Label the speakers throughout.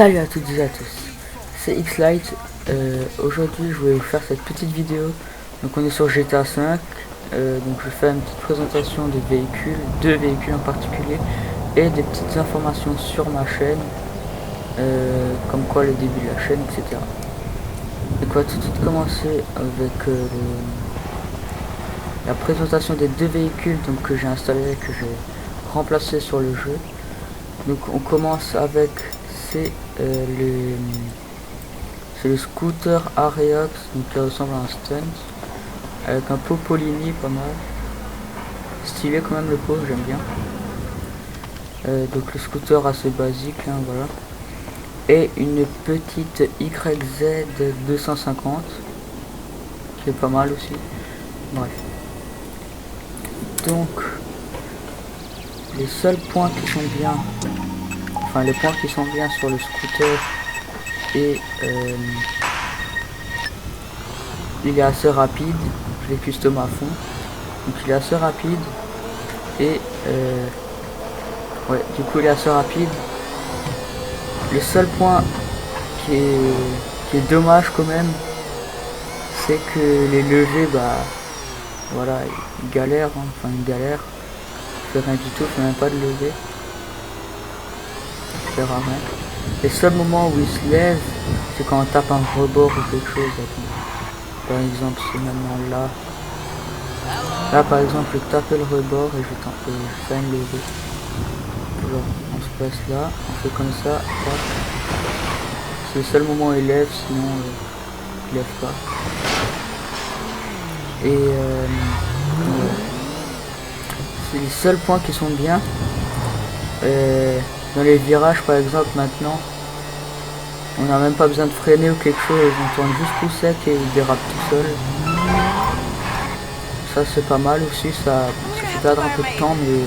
Speaker 1: Salut à toutes et à tous, c'est Xlight. Aujourd'hui je vais vous faire cette petite vidéo. Donc on est sur GTA 5, donc je fais une petite présentation des véhicules, deux véhicules en particulier, et des petites informations sur ma chaîne, comme quoi le début de la chaîne, etc. Donc on va tout de suite commencer avec la présentation des deux véhicules donc, que j'ai installés, que j'ai remplacé sur le jeu. Donc on commence avec le scooter Areox, donc qui ressemble à un stunt, avec un pot Polini pas mal, stylé quand même le pot, j'aime bien. Donc le scooter assez basique, hein, voilà. Et une petite YZ 250, qui est pas mal aussi. Bref. Donc les seuls points qui sont bien, enfin les points qui sont bien sur le scooter, et il est assez rapide, je l'ai custom à fond, donc il est assez rapide, et ouais, du coup il est assez rapide. Le seul point qui est dommage quand même, c'est que les levées, bah voilà, il galère, hein, enfin il galère, je fais rien du tout, je fais même pas de lever, je fais rien. Les seuls moments où il se lève, c'est quand on tape un rebord ou quelque chose. Par exemple, c'est maintenant là. Là, par exemple, je tape le rebord et je fais une levée. Genre, on se place là, on fait comme ça. C'est le seul moment où il lève, sinon il lève pas. Et ouais. C'est les seuls points qui sont bien. Dans les virages, par exemple, maintenant, on n'a même pas besoin de freiner ou quelque chose, on tourne juste tout sec et il dérape tout seul. Ça c'est pas mal aussi, ça fait perdre un peu de temps, mais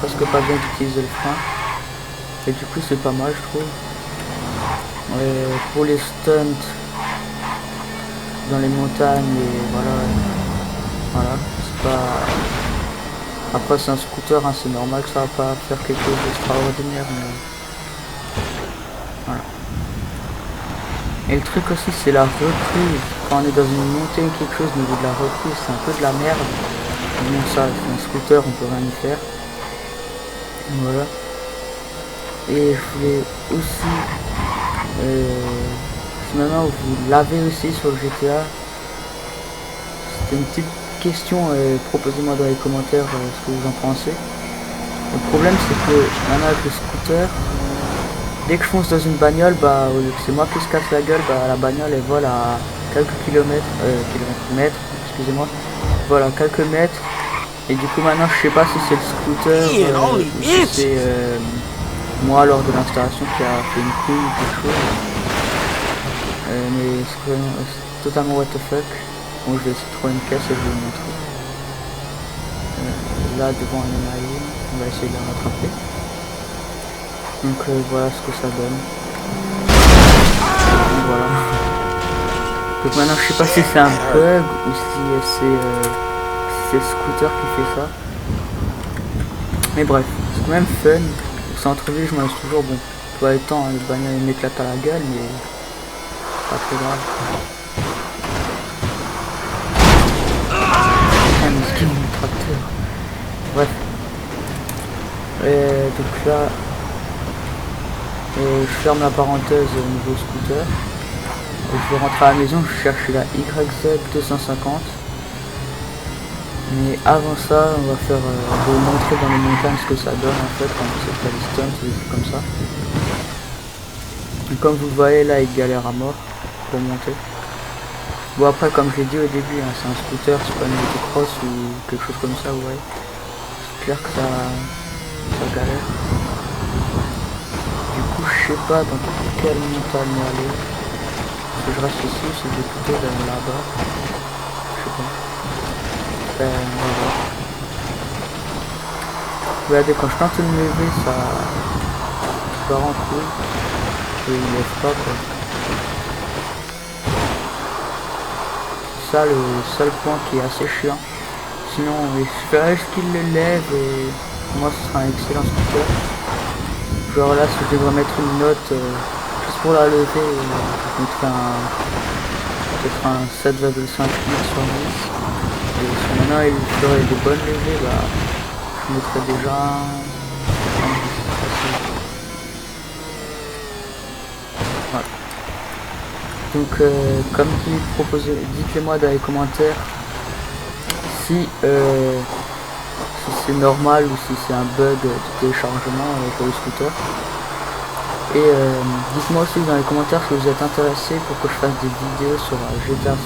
Speaker 1: presque pas besoin d'utiliser le frein. Et du coup c'est pas mal, je trouve. Pour les stunts dans les montagnes, et voilà, c'est pas... Après c'est un scooter, hein, c'est normal que ça va pas faire quelque chose d'extraordinaire, mais voilà. Et le truc aussi, c'est la reprise. Quand on est dans une montée ou quelque chose, au niveau de la reprise, c'est un peu de la merde. Bon, ça, c'est un scooter, on peut rien y faire. Voilà. Et je voulais aussi, si maintenant vous l'avez aussi sur le GTA, c'était une petite question, proposez-moi dans les commentaires ce que vous en pensez. Le problème, c'est que maintenant avec le scooter, dès que je fonce dans une bagnole, bah au lieu que c'est moi qui se casse la gueule, bah la bagnole elle vole à quelques mètres, excusez-moi, voilà, quelques mètres. Et du coup maintenant je sais pas si c'est le scooter ou si c'est moi lors de l'installation qui a fait une couille ou quelque chose. Mais c'est totalement what the fuck. Bon, je vais essayer de trouver une caisse et je vais vous montrer. Là devant il y en a une, on va essayer de la rattraper. Donc voilà ce que ça donne. Donc, voilà. Donc maintenant je sais pas si c'est un bug ou si c'est le scooter qui fait ça. Mais bref, c'est quand même fun. Au centre-ville je me laisse toujours, bon, tout le temps, hein, le bagnole m'éclate à la gueule, mais pas très grave. Ah mais c'est mon tracteur. Bref. Et donc là. Je ferme la parenthèse au niveau scooter. Et je vais rentrer à la maison, je cherche la YZ 250. Mais avant ça, on va faire vous montrer dans les montagnes ce que ça donne en fait quand c'est fait les stunts ou des trucs comme ça. Et comme vous le voyez là, il galère à mort pour monter. Bon après comme j'ai dit au début, hein, c'est un scooter, c'est pas une motocross ou quelque chose comme ça, vous voyez. C'est clair que ça galère. Du coup je sais pas dans quelle montagne aller. Si je reste ici, si je vais plutôt d'aller là-bas. Je sais pas. On va voir. Regardez, quand je tente de me lever, ça part en couille. Et il lève pas quoi. C'est ça le seul point qui est assez chiant. Sinon, il suffirait juste qu'il le lève et pour moi ce sera un excellent scooter. Genre là, si je devrais mettre une note, juste pour la lever, je mettrai peut-être un 7,5 sur 10. Et si maintenant il ferait des bonnes levées, bah, je mettrais déjà un 10. Voilà. Donc comme dit, dites-le moi dans les commentaires si c'est normal ou si c'est un bug de téléchargement pour le scooter. Et dites-moi aussi dans les commentaires si vous êtes intéressé pour que je fasse des vidéos sur GTA 5.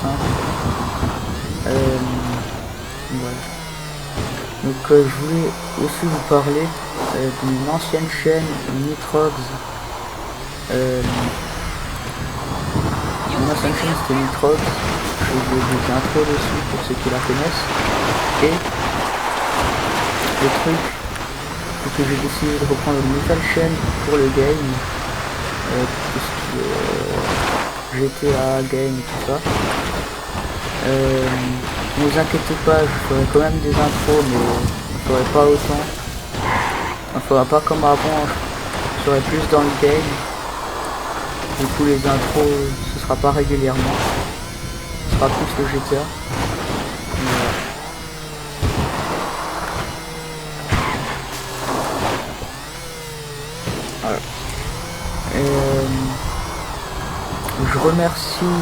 Speaker 1: Voilà. Donc je voulais aussi vous parler d'une ancienne chaîne, Nitrox. Une ancienne chaîne, c'était Nitrox. Je fais des intros dessus pour ceux qui la connaissent. Et le truc, c'est que j'ai décidé de reprendre une nouvelle chaîne pour le game. Tout ce qui est GTA, game et tout ça. Ne vous inquiétez pas, je ferai quand même des intros, mais je ferai pas autant. On fera pas comme avant, je serai plus dans le game. Du coup les intros, ce sera pas régulièrement. Ce sera plus le GTA. Voilà. Je remercie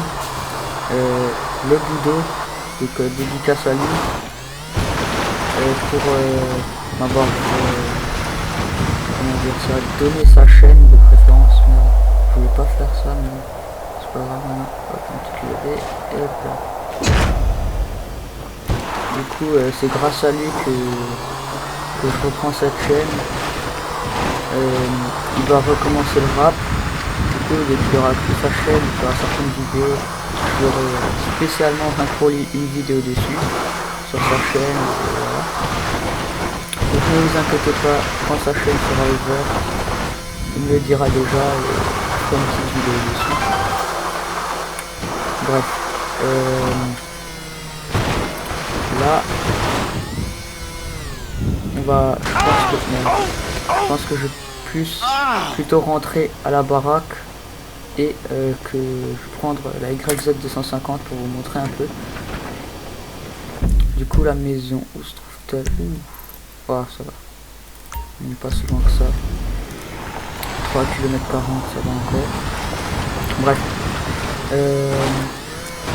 Speaker 1: le Boudo, donc dédicace à lui, pour m'avoir comment dire ça, donné sa chaîne de préférence. Mais je voulais pas faire ça, mais c'est pas grave, hein. Hop, une petite levée, et hop là. Du coup c'est grâce à lui que je reprends cette chaîne. Il va recommencer le rap. Du coup dès qu'il aura pris sa chaîne, il fera certaines vidéos. Je ferai spécialement pour lui une vidéo dessus sur sa chaîne. Voilà. Donc ne vous inquiétez pas, quand sa chaîne sera ouverte, il me le dira déjà et je ferai une petite vidéo dessus. Bref. Là on va. Je pense que je vais plutôt rentrer à la baraque. Et que je vais prendre la YZ 250 pour vous montrer un peu. Du coup la maison, où se trouve-t-elle? Oh ça va. On n'est pas si loin que ça. 3 km 40, ça va encore. Bref.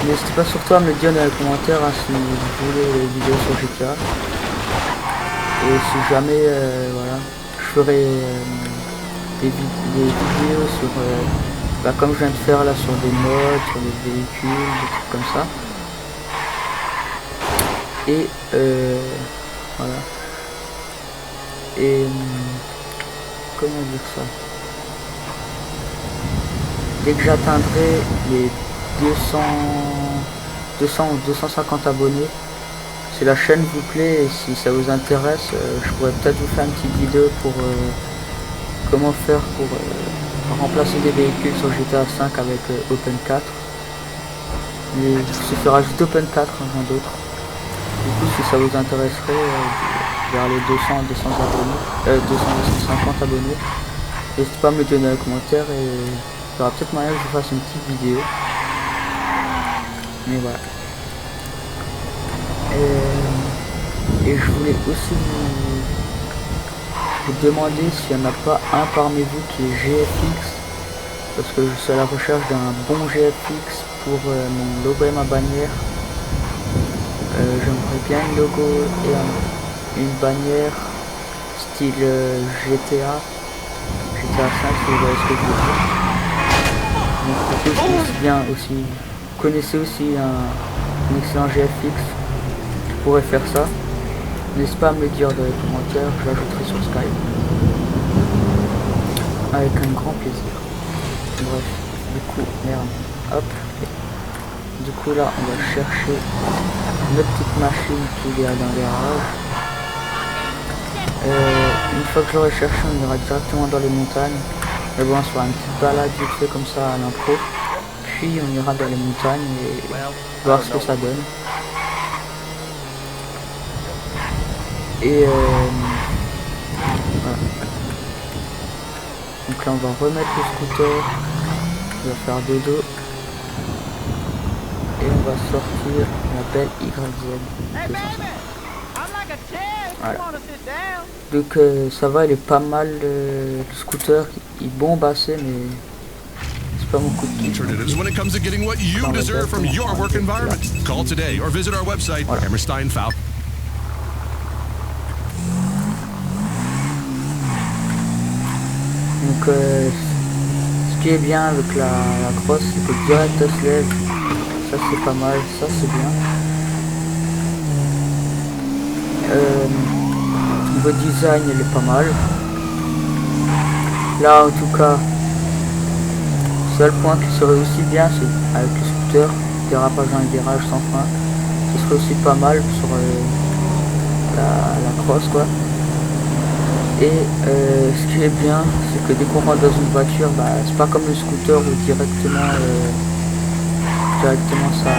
Speaker 1: N'hésitez pas surtout à me le dire dans les commentaires hein, si vous voulez les vidéos sur GTA. Et si jamais voilà, je ferai des vidéos sur comme je viens de faire là sur des modes, sur des véhicules, des trucs comme ça. Et voilà. Et comment dire ça? Dès que j'atteindrai les 200 ou 250 abonnés, si la chaîne vous plaît et si ça vous intéresse, je pourrais peut-être vous faire une petite vidéo pour comment faire pour remplacer des véhicules sur GTA 5 avec Open 4. Mais il suffira juste Open 4, rien d'autre. Du coup si ça vous intéresserait vers les 250 abonnés, n'hésitez pas à me le dire dans les commentaires et il y aura peut-être moyen que je fasse une petite vidéo. Mais voilà. Et je voulais aussi vous demander s'il n'y en a pas un parmi vous qui est GFX, parce que je suis à la recherche d'un bon GFX pour mon logo et ma bannière. J'aimerais bien un logo et une bannière style GTA 5 si vous voyez ce que je veux dire. Donc pour ceux qui connaissez aussi un excellent GFX qui pourrait faire ça, n'hésitez pas à me le dire dans les commentaires, je l'ajouterai sur Skype avec un grand plaisir. Bref, du coup, merde, hop. Du coup là on va chercher notre petite machine qui est dans le garage. Une fois que j'aurai cherché, on ira directement dans les montagnes. Mais bon, on se fera une petite balade vite fait comme ça à l'impro. Puis on ira dans les montagnes et voir ce que ça donne. Et voilà. Donc là on va remettre le scooter va faire dodo. Et on va sortir la belle YZ. Voilà. Donc ça va, il est pas mal, le scooter, il bombe assez, mais c'est pas mon coup de kiff.
Speaker 2: When it comes to getting what you deserve from your work environment, call today or visit our website, Hammerstein Falcon.
Speaker 1: Donc ce qui est bien avec la crosse, c'est que direct elle se lève. Ça c'est pas mal, ça c'est bien. Niveau design il est pas mal. Là en tout cas, seul point qui serait aussi bien, c'est avec le scooter, dérapage dans les virages sans frein. Ce serait aussi pas mal sur la crosse quoi. Et ce qui est bien, c'est que dès qu'on rentre dans une voiture, bah, c'est pas comme le scooter où directement ça...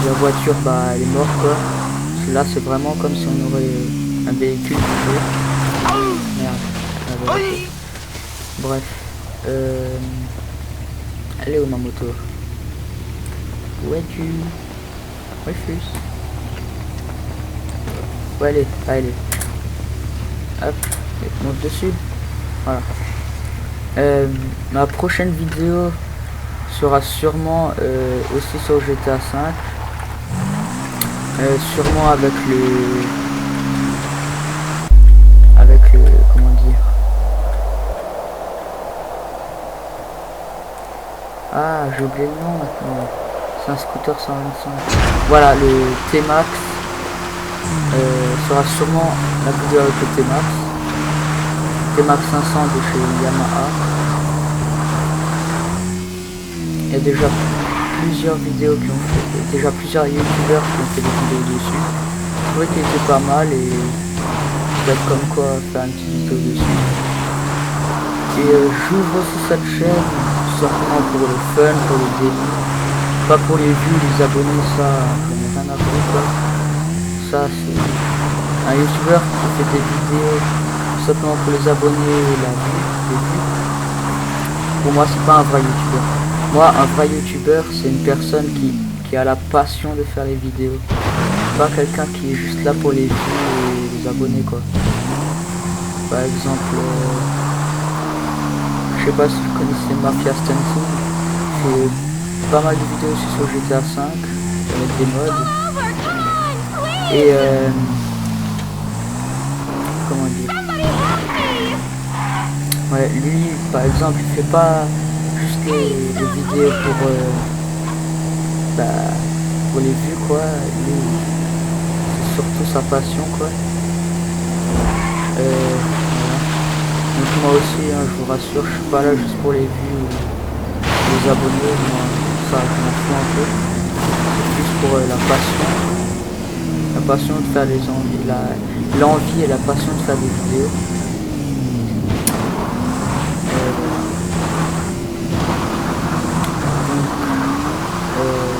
Speaker 1: La voiture, bah, elle est morte quoi. Là, c'est vraiment comme si on aurait un véhicule qui fait. Merde. Bref. Elle est où ma moto? Où es-tu? Refuse. Ouais, allez. Hop, monte dessus. Voilà. Ma prochaine vidéo sera sûrement aussi sur GTA 5. Sûrement avec le comment dire. Ah, j'ai oublié le nom maintenant. C'est un scooter 125. Voilà, le T-Max sera sûrement la vidéo avec le T-Max. T-Max 500 de chez Yamaha. Il y a déjà plusieurs vidéos qui ont fait, déjà plusieurs youtubeurs qui ont fait des vidéos dessus. Je trouvais qu'il était pas mal et peut-être comme quoi faire une petite vidéo dessus. Et j'ouvre aussi cette chaîne simplement pour le fun, pour le délire. Pas pour les vues, les abonnés, ça, j'en ai rien à foutre quoi. Ça, c'est un youtubeur qui fait des vidéos simplement pour les abonnés et la vue, les vues. Pour moi, c'est pas un vrai youtubeur. Moi, un vrai youtubeur, c'est une personne qui a la passion de faire les vidéos. Pas quelqu'un qui est juste là pour les vues et les abonnés quoi. Par exemple, je sais pas si vous connaissez Mafia Stencing, il fait pas mal de vidéos aussi sur GTA 5 avec des mods. Et comment dire, ouais, lui par exemple il fait pas juste les vidéos pour les vues quoi. Lui c'est surtout sa passion quoi. Voilà. Donc moi aussi hein, je vous rassure, je suis pas là juste pour les vues ou les abonnés, moi ça je m'en fous un peu. C'est plus pour la passion de faire les envies, l'envie et la passion de faire des vidéos.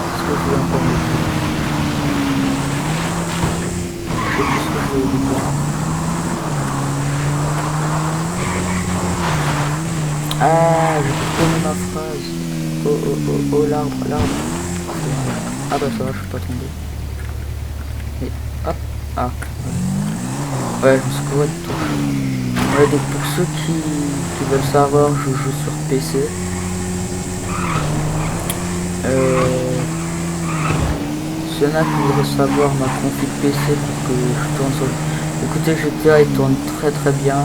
Speaker 1: Qu'est-ce que je voulais encore dire? Je sais plus ce que je voulais dire. Ah, je peux tourner ma phrase. Oh, l'arbre. Ah bah ça va, je suis pas tombé. Et hop, ah. Ouais, je me suis couvert de touche. Ouais, donc pour ceux qui veulent savoir, je joue sur PC. S'il y en a qui voudraient savoir ma config PC pour que je tourne sur... Écoutez, GTA il tourne très bien.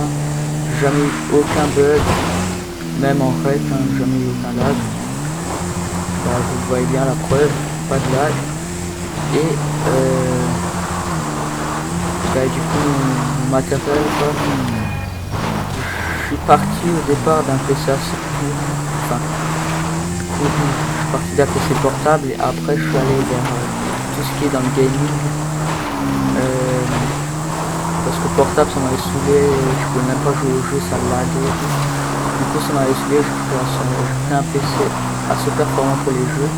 Speaker 1: Jamais eu aucun bug. Même en rec, hein, jamais eu aucun lag. Là, vous voyez bien la preuve, pas de lag. Et du coup, mon matériel, quoi. Je suis parti au départ d'un PC assez court. Enfin, je suis parti d'un PC portable et après je suis allé vers tout ce qui est dans le gaming. Parce que portable ça m'avait saoulé, je pouvais même pas jouer au jeu, ça laguait. Du coup ça m'avait saoulé, j'ai pris un PC assez performant pour les jeux.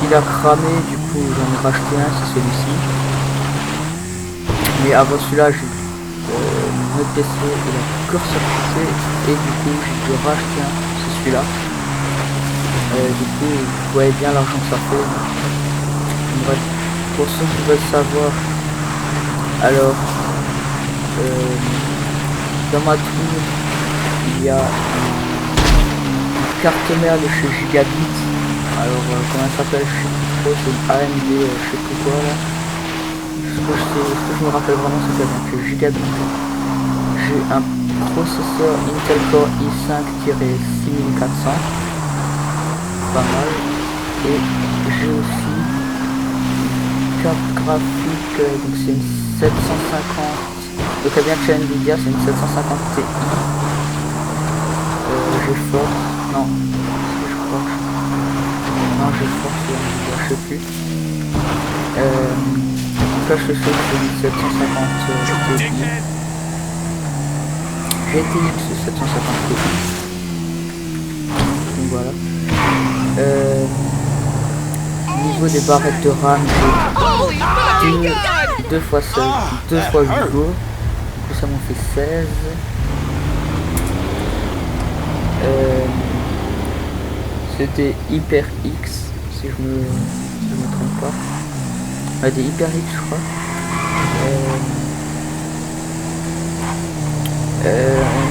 Speaker 1: Il a cramé, du coup j'en ai racheté un, c'est celui-ci. Mais avant celui-là j'ai un autre PC, il a court-circuité et du coup j'ai dû racheter un, c'est celui-là. Du coup vous voyez bien l'argent que ça fait. Bref, pour ceux qui veulent savoir, alors dans ma tour il y a une carte mère de chez Gigabit. Alors comment elle s'appelle, je sais plus trop, c'est une AMD, je sais plus quoi là. Ce que je me rappelle vraiment, c'est que Gigabit. J'ai un processeur Intel Core i5-6400, pas mal. Et j'ai aussi une carte graphique, donc c'est une 750. Donc elle vient de chez Nvidia, c'est une 750 Ti. J'ai Force, non, je crois. Non, j'ai Force, je sais plus. Donc là je suis sur une 750 Ti. GTX 750 Ti. Donc voilà. Niveau des barrettes de RAM, j'ai 2 fois 16, 2 fois 8 go. Du coup ça m'en fait 16. C'était HyperX, si je me trompe pas. Des HyperX je crois. Au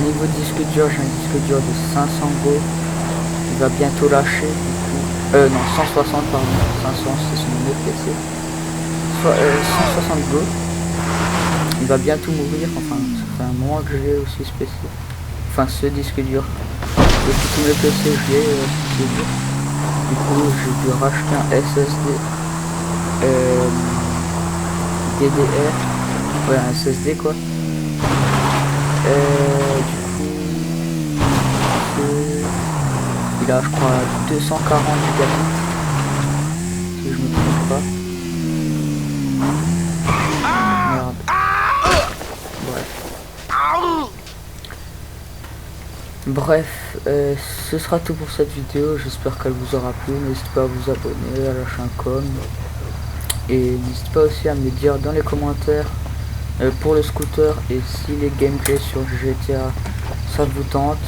Speaker 1: niveau disque dur, j'ai un disque dur de 500 go. Il va bientôt lâcher du coup. Non, 160 pardon. 500 c'est sur mon autre PC. 160 go. Il va bientôt mourir. Enfin, ça fait un moment que je l'ai aussi ce PC. Enfin, ce disque dur. Et puis tous mes PC, je l'ai ce disque dur. Du coup, j'ai dû racheter un SSD. DDR. Ouais, un SSD quoi. Du coup, il a je crois 240 gigabits, si je me trompe pas. Merde. Bref, ce sera tout pour cette vidéo, j'espère qu'elle vous aura plu. N'hésitez pas à vous abonner, à lâcher un com. Et n'hésitez pas aussi à me dire dans les commentaires pour le scooter et si les gameplays sur GTA ça vous tente.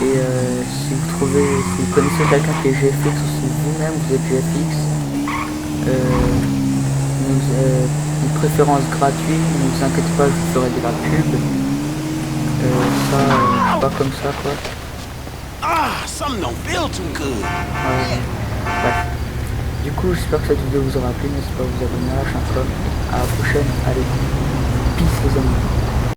Speaker 1: Et si vous connaissez quelqu'un qui est GFX ou si vous-même vous êtes GFX, une préférence gratuite, ne vous inquiétez pas, je vous ferai de la pub. Pas comme ça quoi. Bref. Du coup j'espère que cette vidéo vous aura plu, n'hésitez pas à vous abonner, à lâcher un com. À la prochaine, allez, peace les amis.